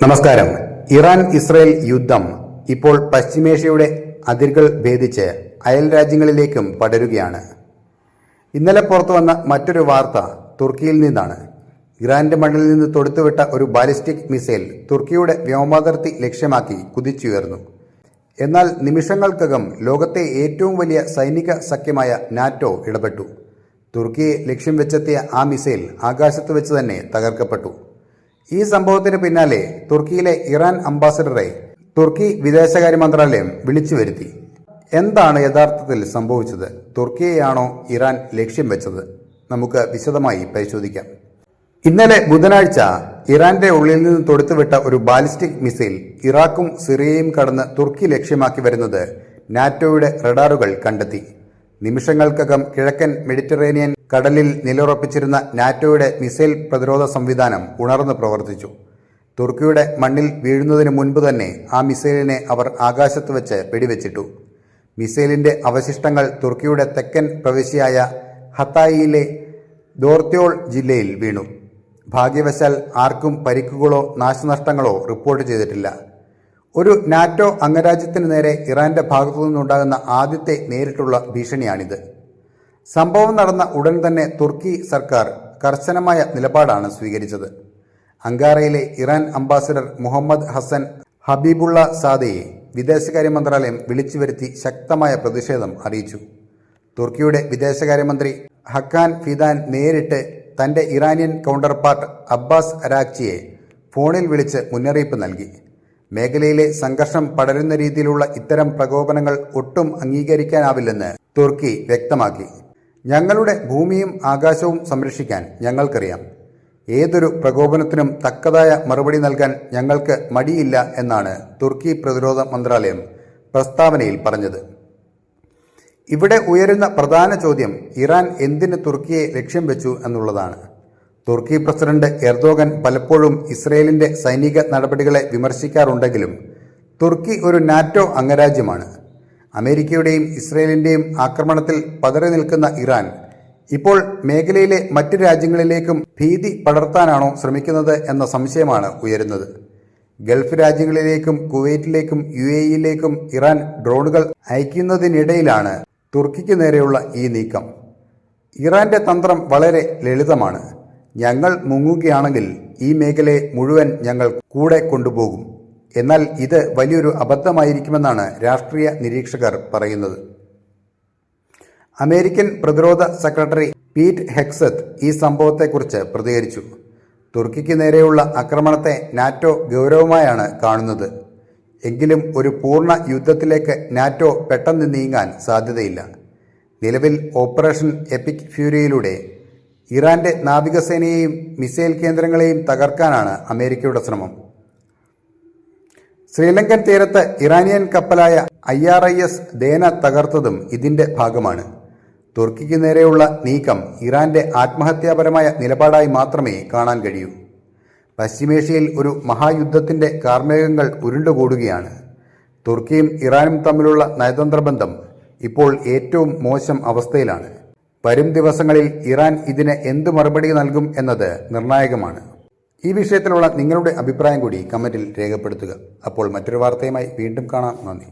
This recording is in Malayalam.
നമസ്കാരം. ഇറാൻ ഇസ്രയേൽ യുദ്ധം ഇപ്പോൾ പശ്ചിമേഷ്യയുടെ അതിരുകൾ ഭേദിച്ച് അയൽ രാജ്യങ്ങളിലേക്കും പടരുകയാണ്. ഇന്നലെ പുറത്തുവന്ന മറ്റൊരു വാർത്ത തുർക്കിയിൽ നിന്നാണ്. ഇറാന്റെ മണ്ണിൽ നിന്ന് തൊടുത്തുവിട്ട ഒരു ബാലിസ്റ്റിക് മിസൈൽ തുർക്കിയുടെ വ്യോമാതിർത്തി ലക്ഷ്യമാക്കി കുതിച്ചുയർന്നു. എന്നാൽ നിമിഷങ്ങൾക്കകം ലോകത്തെ ഏറ്റവും വലിയ സൈനിക സഖ്യമായ നാറ്റോ ഇടപെട്ടു. തുർക്കിയെ ലക്ഷ്യം വെച്ചെത്തിയ ആ മിസൈൽ ആകാശത്ത് വെച്ച് തന്നെ തകർക്കപ്പെട്ടു. ഈ സംഭവത്തിന് പിന്നാലെ തുർക്കിയിലെ ഇറാൻ അംബാസഡറെ തുർക്കി വിദേശകാര്യ മന്ത്രാലയം വിളിച്ചു വരുത്തി. എന്താണ് യഥാർത്ഥത്തിൽ സംഭവിച്ചത്? തുർക്കിയെയാണോ ഇറാൻ ലക്ഷ്യം വെച്ചത്? നമുക്ക് വിശദമായി പരിശോധിക്കാം. ഇന്നലെ ബുധനാഴ്ച ഇറാന്റെ ഉള്ളിൽ നിന്ന് തൊടുത്തുവിട്ട ഒരു ബാലിസ്റ്റിക് മിസൈൽ ഇറാഖും സിറിയയും കടന്ന് തുർക്കി ലക്ഷ്യമാക്കി വരുന്നത് നാറ്റോയുടെ റഡാറുകൾ കണ്ടെത്തി. നിമിഷങ്ങൾക്കകം കിഴക്കൻ മെഡിറ്ററേനിയൻ കടലിൽ നിലയുറപ്പിച്ചിരുന്ന നാറ്റോയുടെ മിസൈൽ പ്രതിരോധ സംവിധാനം ഉണർന്നു പ്രവർത്തിച്ചു. തുർക്കിയുടെ മണ്ണിൽ വീഴുന്നതിന് മുൻപ് തന്നെ ആ മിസൈലിനെ അവർ ആകാശത്ത് വെച്ച് വെടിവെച്ചിട്ടു. മിസൈലിന്റെ അവശിഷ്ടങ്ങൾ തുർക്കിയുടെ തെക്കൻ പ്രവിശ്യയായ ഹത്തായിയിലെ ദോർത്തിയോൾ ജില്ലയിൽ വീണു. ഭാഗ്യവശാൽ ആർക്കും പരിക്കുകളോ നാശനഷ്ടങ്ങളോ റിപ്പോർട്ട് ചെയ്തിട്ടില്ല. ഒരു നാറ്റോ അംഗരാജ്യത്തിന് നേരെ ഇറാന്റെ ഭാഗത്തു നിന്നുണ്ടാകുന്ന ആദ്യത്തെ നേരിട്ടുള്ള ഭീഷണിയാണിത്. സംഭവം നടന്ന ഉടൻ തന്നെ തുർക്കി സർക്കാർ കർശനമായ നിലപാടാണ് സ്വീകരിച്ചത്. അങ്കാറയിലെ ഇറാൻ അംബാസഡർ മുഹമ്മദ് ഹസൻ ഹബീബുള്ള സാദയെ വിദേശകാര്യ മന്ത്രാലയം വിളിച്ചു വരുത്തി ശക്തമായ പ്രതിഷേധം അറിയിച്ചു. തുർക്കിയുടെ വിദേശകാര്യമന്ത്രി ഹക്കാൻ ഫിദാൻ നേരിട്ട് തന്റെ ഇറാനിയൻ കൗണ്ടർപാർട്ട് അബ്ബാസ് അരാക്ചിയെ ഫോണിൽ വിളിച്ച് മുന്നറിയിപ്പ് നൽകി. മേഖലയിലെ സംഘർഷം പടരുന്ന രീതിയിലുള്ള ഇത്തരം പ്രകോപനങ്ങൾ ഒട്ടും അംഗീകരിക്കാനാവില്ലെന്ന് തുർക്കി വ്യക്തമാക്കി. ഞങ്ങളുടെ ഭൂമിയും ആകാശവും സംരക്ഷിക്കാൻ ഞങ്ങൾക്കറിയാം. ഏതൊരു പ്രകോപനത്തിനും തക്കതായ മറുപടി നൽകാൻ ഞങ്ങൾക്ക് മടിയില്ല എന്നാണ് തുർക്കി പ്രതിരോധ മന്ത്രാലയം പ്രസ്താവനയിൽ പറഞ്ഞത്. ഇവിടെ ഉയരുന്ന പ്രധാന ചോദ്യം ഇറാൻ എന്തിന് തുർക്കിയെ ലക്ഷ്യം വെച്ചു എന്നുള്ളതാണ്. തുർക്കി പ്രസിഡന്റ് എർദോഗൻ പലപ്പോഴും ഇസ്രയേലിന്റെ സൈനിക നടപടികളെ വിമർശിക്കാറുണ്ടെങ്കിലും തുർക്കി ഒരു നാറ്റോ അംഗരാജ്യമാണ്. അമേരിക്കയുടെയും ഇസ്രയേലിന്റെയും ആക്രമണത്തിൽ പതറി നിൽക്കുന്ന ഇറാൻ ഇപ്പോൾ മേഖലയിലെ മറ്റ് രാജ്യങ്ങളിലേക്കും ഭീതി പടർത്താനാണോ ശ്രമിക്കുന്നത് എന്ന സംശയമാണ് ഉയരുന്നത്. ഗൾഫ് രാജ്യങ്ങളിലേക്കും കുവൈറ്റിലേക്കും UAE-യിലേക്കും ഇറാൻ ഡ്രോണുകൾ അയക്കുന്നതിനിടയിലാണ് തുർക്കിക്ക് നേരെയുള്ള ഈ നീക്കം. ഇറാന്റെ തന്ത്രം വളരെ ലളിതമാണ്. ഞങ്ങൾ മുങ്ങുകയാണെങ്കിൽ ഈ മേഖലയെ മുഴുവൻ ഞങ്ങൾ കൂടെ കൊണ്ടുപോകും. എന്നാൽ ഇത് വലിയൊരു അബദ്ധമായിരിക്കുമെന്നാണ് രാഷ്ട്രീയ നിരീക്ഷകർ പറയുന്നത്. അമേരിക്കൻ പ്രതിരോധ സെക്രട്ടറി പീറ്റ് ഹെക്സത്ത് ഈ സംഭവത്തെക്കുറിച്ച് പ്രതികരിച്ചു. തുർക്കിക്ക് നേരെയുള്ള ആക്രമണത്തെ നാറ്റോ ഗൗരവമായാണ് കാണുന്നത്. എങ്കിലും ഒരു പൂർണ്ണ യുദ്ധത്തിലേക്ക് നാറ്റോ പെട്ടെന്ന് നീങ്ങാൻ സാധ്യതയില്ല. നിലവിൽ ഓപ്പറേഷൻ എപ്പിക് ഫ്യൂരിയിലൂടെ ഇറാന്റെ നാവികസേനയെയും മിസൈൽ കേന്ദ്രങ്ങളെയും തകർക്കാനാണ് അമേരിക്കയുടെ ശ്രമം. ശ്രീലങ്കൻ തീരത്ത് ഇറാനിയൻ കപ്പലായ IRIS ദേന തകർത്തതും ഇതിന്റെ ഭാഗമാണ്. തുർക്കിക്ക് നേരെയുള്ള നീക്കം ഇറാന്റെ ആത്മഹത്യാപരമായ നിലപാടായി മാത്രമേ കാണാൻ കഴിയൂ. പശ്ചിമേഷ്യയിൽ ഒരു മഹായുദ്ധത്തിന്റെ കാർമേഘങ്ങൾ ഉരുണ്ടുകൂടുകയാണ്. തുർക്കിയും ഇറാനും തമ്മിലുള്ള നയതന്ത്ര ബന്ധം ഇപ്പോൾ ഏറ്റവും മോശം അവസ്ഥയിലാണ്. വരും ദിവസങ്ങളിൽ ഇറാൻ ഇതിന് എന്ത് മറുപടി നൽകും എന്നത് നിർണായകമാണ്. ഈ വിഷയത്തിലുള്ള നിങ്ങളുടെ അഭിപ്രായം കൂടി കമന്റിൽ രേഖപ്പെടുത്തുക. അപ്പോൾ മറ്റൊരു വാർത്തയുമായി വീണ്ടും കാണാം. നന്ദി.